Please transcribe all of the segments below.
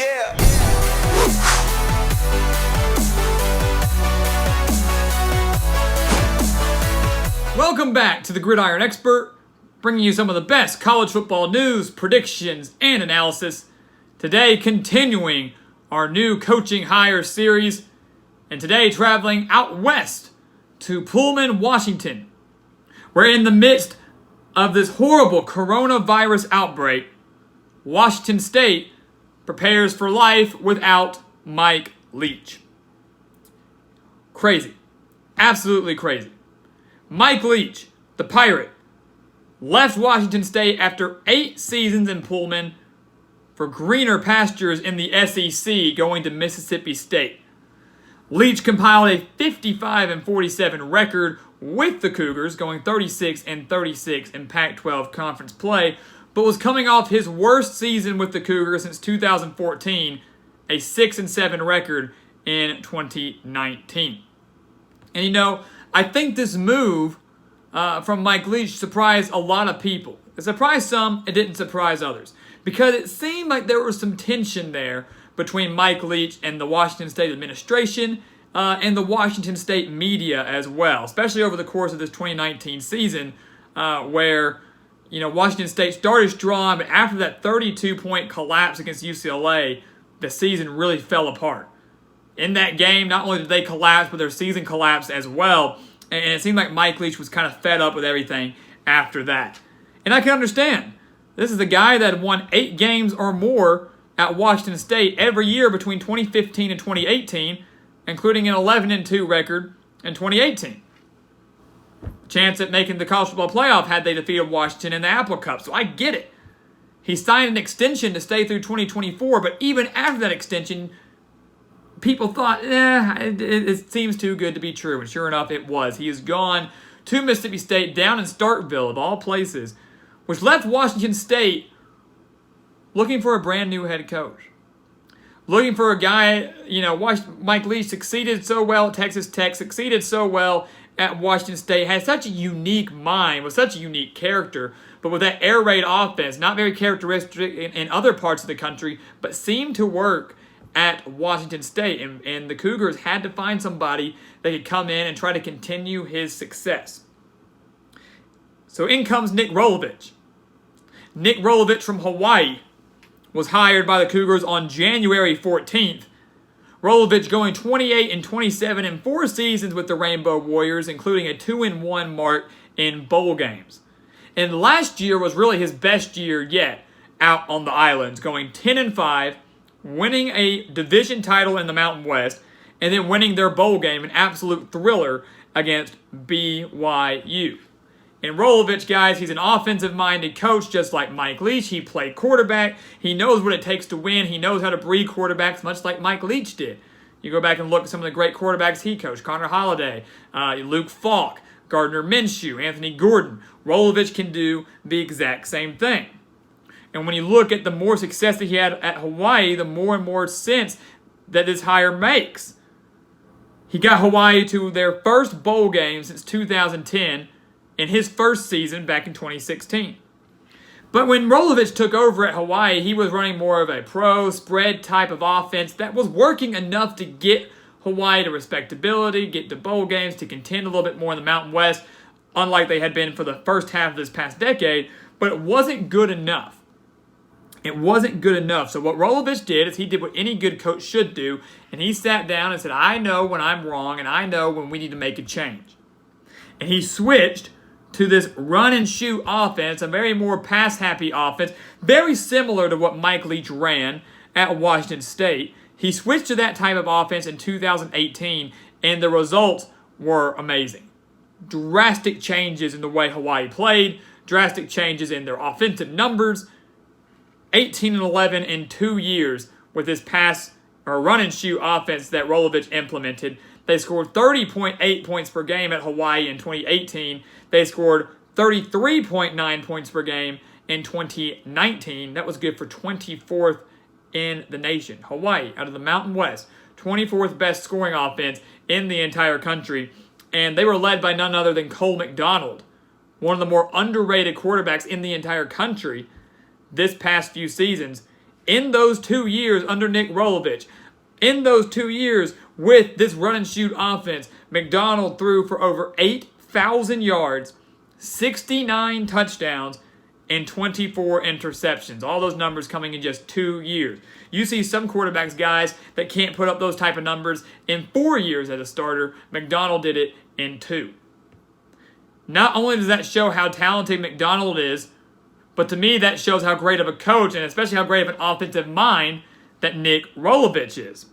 Yeah. Welcome back to the Gridiron Expert, bringing you some of the best college football news, predictions, and analysis. Today, continuing our new coaching hire series, and today traveling out west to Pullman, Washington. We're in the midst of this horrible coronavirus outbreak. Washington State prepares for life without Mike Leach. Crazy. Absolutely crazy. Mike Leach, the Pirate, left Washington State after 8 seasons in Pullman for greener pastures in the SEC, going to Mississippi State. Leach compiled a 55-47 record with the Cougars, going 36-36 in Pac-12 conference play, but was coming off his worst season with the Cougars since 2014, a 6-7 record in 2019. And you know, I think this move from Mike Leach surprised a lot of people. It surprised some, it didn't surprise others. Because it seemed like there was some tension there between Mike Leach and the Washington State administration and the Washington State media as well, especially over the course of this 2019 season where, you know, Washington State started strong, but after that 32-point collapse against UCLA, the season really fell apart. In that game, not only did they collapse, but their season collapsed as well. And it seemed like Mike Leach was kind of fed up with everything after that. And I can understand. This is a guy that won 8 games or more at Washington State every year between 2015 and 2018, including an 11-2 record in 2018. Chance at making the college football playoff had they defeated Washington in the Apple Cup, so I get it. He signed an extension to stay through 2024, but even after that extension, people thought, it seems too good to be true, and sure enough, it was. He is gone to Mississippi State, down in Starkville, of all places, which left Washington State looking for a brand new head coach. Looking for a guy, you know, Mike Leach succeeded so well at Texas Tech, succeeded so well at Washington State, had such a unique mind, with such a unique character, but with that air raid offense, not very characteristic in other parts of the country, but seemed to work at Washington State, and the Cougars had to find somebody that could come in and try to continue his success. So in comes Nick Rolovich. Nick Rolovich from Hawaii was hired by the Cougars on January 14th. Rolovich going 28-27 in 4 seasons with the Rainbow Warriors, including a 2-1 mark in bowl games. And last year was really his best year yet out on the islands, going 10-5, winning a division title in the Mountain West, and then winning their bowl game, an absolute thriller against BYU. And Rolovich, guys, he's an offensive-minded coach just like Mike Leach. He played quarterback. He knows what it takes to win. He knows how to breed quarterbacks, much like Mike Leach did. You go back and look at some of the great quarterbacks he coached. Connor Holliday, Luke Falk, Gardner Minshew, Anthony Gordon. Rolovich can do the exact same thing. And when you look at the more success that he had at Hawaii, the more and more sense that this hire makes. He got Hawaii to their first bowl game since 2010 in his first season back in 2016. But when Rolovich took over at Hawaii, he was running more of a pro spread type of offense that was working enough to get Hawaii to respectability, get to bowl games, to contend a little bit more in the Mountain West, unlike they had been for the first half of this past decade, but it wasn't good enough. It wasn't good enough. So what Rolovich did is he did what any good coach should do, and he sat down and said, I know when I'm wrong, and I know when we need to make a change. And he switched to this run-and-shoot offense, a very more pass-happy offense, very similar to what Mike Leach ran at Washington State. He switched to that type of offense in 2018, and the results were amazing. Drastic changes in the way Hawaii played, drastic changes in their offensive numbers. 18-11 in 2 years with this pass or run-and-shoot offense that Rolovich implemented. They scored 30.8 points per game at Hawaii in 2018. They scored 33.9 points per game in 2019. That was good for 24th in the nation. Hawaii, out of the Mountain West, 24th best scoring offense in the entire country. And they were led by none other than Cole McDonald, one of the more underrated quarterbacks in the entire country this past few seasons. in those 2 years under Nick Rolovich, in those 2 years with this run and shoot offense, McDonald threw for over 8,000 yards, 69 touchdowns, and 24 interceptions. All those numbers coming in just 2 years. You see some quarterbacks, guys, that can't put up those type of numbers in 4 years as a starter. McDonald did it in 2. Not only does that show how talented McDonald is, but to me that shows how great of a coach and especially how great of an offensive mind that Nick Rolovich is.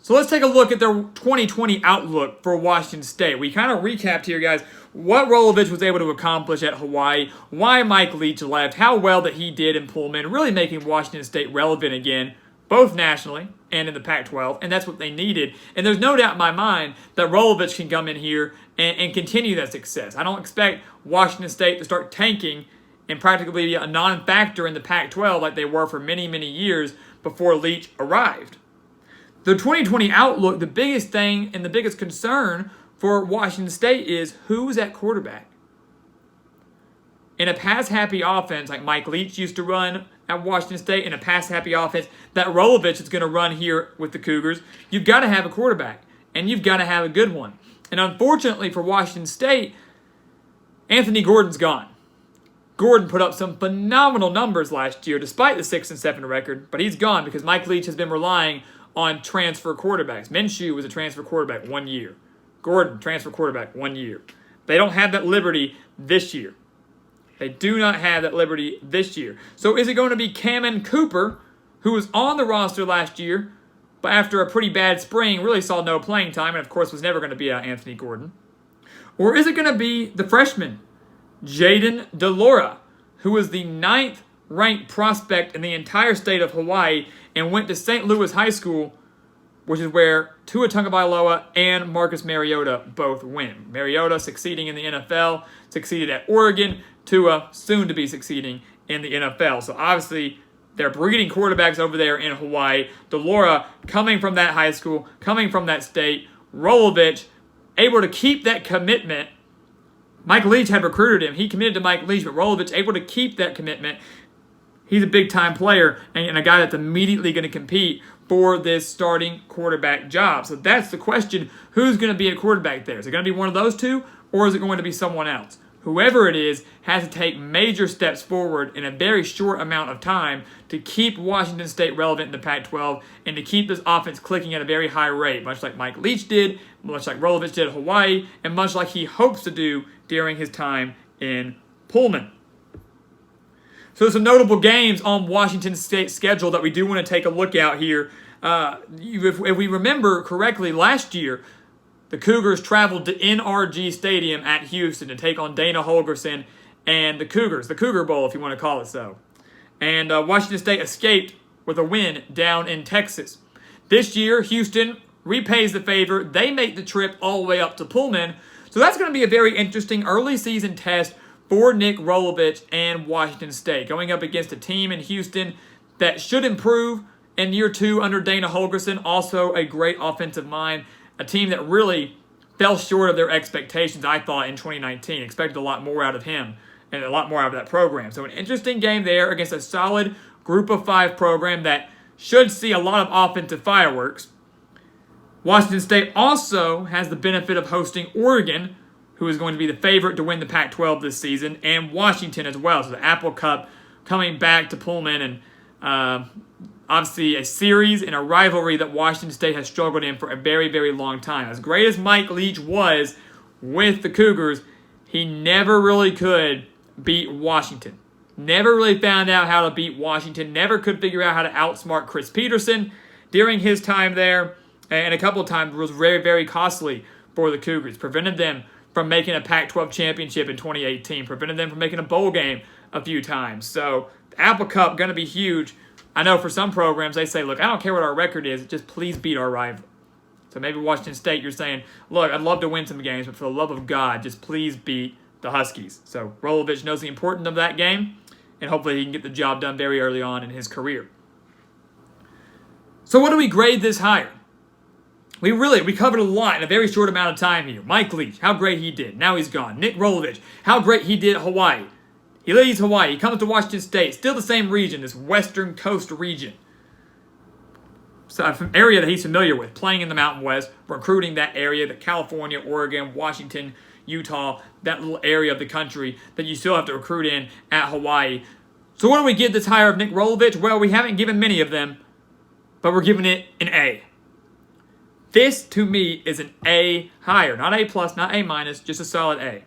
So let's take a look at their 2020 outlook for Washington State. We kind of recapped here, guys, what Rolovich was able to accomplish at Hawaii, why Mike Leach left, how well that he did in Pullman, really making Washington State relevant again, both nationally and in the Pac-12, and that's what they needed. And there's no doubt in my mind that Rolovich can come in here and continue that success. I don't expect Washington State to start tanking and practically be a non-factor in the Pac-12 like they were for many, many years before Leach arrived. The 2020 outlook, the biggest thing and the biggest concern for Washington State is who's at quarterback. In a pass-happy offense like Mike Leach used to run at Washington State, in a pass-happy offense that Rolovich is going to run here with the Cougars, you've got to have a quarterback, and you've got to have a good one. And unfortunately for Washington State, Anthony Gordon's gone. Gordon put up some phenomenal numbers last year despite the 6-7 record, but he's gone because Mike Leach has been relying on transfer quarterbacks. Minshew was a transfer quarterback 1 year. Gordon, transfer quarterback 1 year. They don't have that liberty this year. They do not have that liberty this year. So is it going to be Cameron Cooper, who was on the roster last year, but after a pretty bad spring, really saw no playing time, and of course was never going to be Anthony Gordon? Or is it going to be the freshman, Jaden DeLora, who was the 9th ranked prospect in the entire state of Hawaii and went to St. Louis High School, which is where Tua Tagovailoa and Marcus Mariota both went. Mariota succeeding in the NFL, succeeded at Oregon, Tua soon to be succeeding in the NFL. So obviously they're breeding quarterbacks over there in Hawaii. DeLora coming from that high school, coming from that state. Rolovich able to keep that commitment. Mike Leach had recruited him. He committed to Mike Leach, but Rolovich able to keep that commitment. He's a big-time player and a guy that's immediately going to compete for this starting quarterback job. So that's the question. Who's going to be a quarterback there? Is it going to be one of those two, or is it going to be someone else? Whoever it is has to take major steps forward in a very short amount of time to keep Washington State relevant in the Pac-12 and to keep this offense clicking at a very high rate, much like Mike Leach did, much like Rolovich did at Hawaii, and much like he hopes to do during his time in Pullman. So there's some notable games on Washington State's schedule that we do want to take a look at here. If we remember correctly, last year, the Cougars traveled to NRG Stadium at Houston to take on Dana Holgorsen and the Cougars, the Cougar Bowl, if you want to call it so. And Washington State escaped with a win down in Texas. This year, Houston repays the favor. They make the trip all the way up to Pullman. So that's going to be a very interesting early season test for Nick Rolovich and Washington State, going up against a team in Houston that should improve in year 2 under Dana Holgorsen, also a great offensive mind, a team that really fell short of their expectations, I thought, in 2019. Expected a lot more out of him and a lot more out of that program. So an interesting game there against a solid Group of 5 program that should see a lot of offensive fireworks. Washington State also has the benefit of hosting Oregon, who is going to be the favorite to win the Pac-12 this season, and Washington as well. So the Apple Cup coming back to Pullman, and obviously a series and a rivalry that Washington State has struggled in for a very, very long time. As great as Mike Leach was with the Cougars, he never really could beat Washington. Never really found out how to beat Washington. Never could figure out how to outsmart Chris Peterson during his time there. And a couple of times was very, very costly for the Cougars. Prevented them from making a Pac-12 championship in 2018. Prevented them from making a bowl game a few times. So the Apple Cup going to be huge. I know for some programs they say, look, I don't care what our record is, just please beat our rival. So maybe Washington State, you're saying, look, I'd love to win some games, but for the love of God, just please beat the Huskies. So Rolovich knows the importance of that game, and hopefully he can get the job done very early on in his career. So what do we grade this hire? We covered a lot in a very short amount of time here. Mike Leach, how great he did. Now he's gone. Nick Rolovich, how great he did at Hawaii. He leaves Hawaii. He comes to Washington State. Still the same region, this Western Coast region. So an area that he's familiar with, playing in the Mountain West, recruiting that area, the California, Oregon, Washington, Utah, that little area of the country that you still have to recruit in at Hawaii. So what do we give this hire of Nick Rolovich? Well, we haven't given many of them, but we're giving it an A. This, to me, is an A hire. Not A+, not A-, just a solid A.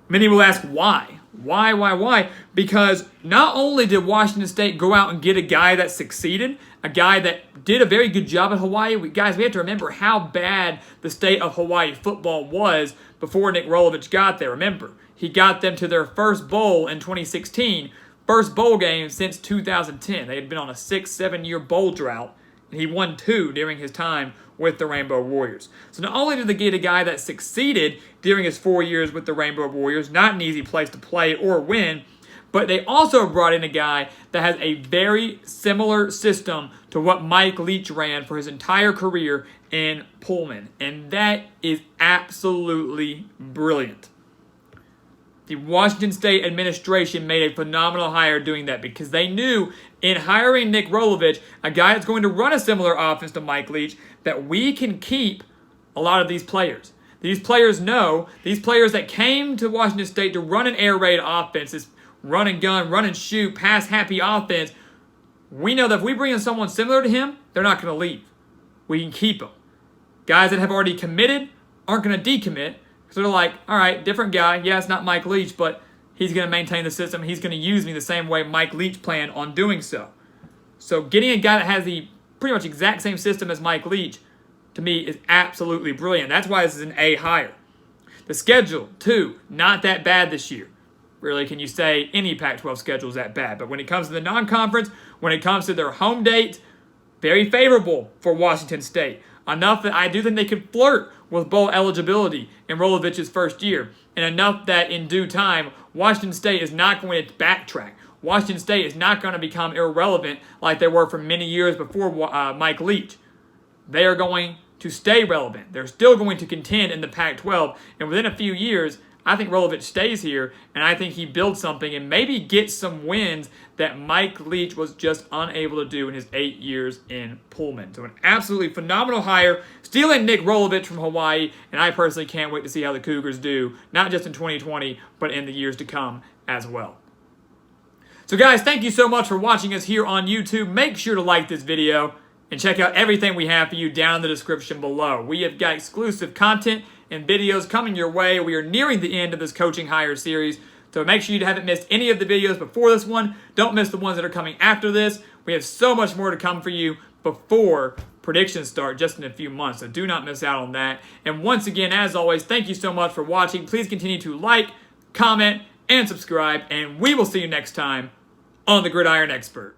Many will ask why. Why? Because not only did Washington State go out and get a guy that succeeded, a guy that did a very good job at Hawaii. Guys, we have to remember how bad the state of Hawaii football was before Nick Rolovich got there. Remember, he got them to their first bowl in 2016, first bowl game since 2010. They had been on a 6-7 year bowl drought, and he won 2 during his time with the Rainbow Warriors. So not only did they get a guy that succeeded during his 4 years with the Rainbow Warriors, not an easy place to play or win, but they also brought in a guy that has a very similar system to what Mike Leach ran for his entire career in Pullman. And that is absolutely brilliant. The Washington State administration made a phenomenal hire doing that because they knew in hiring Nick Rolovich, a guy that's going to run a similar offense to Mike Leach, that we can keep a lot of these players. These players know, these players that came to Washington State to run an air raid offense, this run and gun, run and shoot, pass happy offense, we know that if we bring in someone similar to him, they're not going to leave. We can keep them. Guys that have already committed aren't going to decommit because they're like, all right, different guy. Yeah, it's not Mike Leach, but he's going to maintain the system. He's going to use me the same way Mike Leach planned on doing so. So getting a guy that has the pretty much exact same system as Mike Leach, to me, is absolutely brilliant. That's why this is an A hire. The schedule, too, not that bad this year. Really, can you say any Pac-12 schedule is that bad? But when it comes to the non-conference, when it comes to their home dates, very favorable for Washington State. Enough that I do think they could flirt with bowl eligibility in Rolovich's first year. And enough that in due time, Washington State is not going to backtrack. Washington State is not going to become irrelevant like they were for many years before Mike Leach. They are going to stay relevant. They're still going to contend in the Pac-12. And within a few years, I think Rolovich stays here, and I think he builds something and maybe gets some wins that Mike Leach was just unable to do in his 8 years in Pullman. So an absolutely phenomenal hire, stealing Nick Rolovich from Hawaii, and I personally can't wait to see how the Cougars do, not just in 2020, but in the years to come as well. So guys, thank you so much for watching us here on YouTube. Make sure to like this video and check out everything we have for you down in the description below. We have got exclusive content and videos coming your way. We are nearing the end of this coaching hire series, so make sure you haven't missed any of the videos before this one. Don't miss the ones that are coming after this. We have so much more to come for you before predictions start just in a few months, so do not miss out on that. And once again, as always, thank you so much for watching. Please continue to like, comment, and subscribe, and we will see you next time on The Gridiron Expert.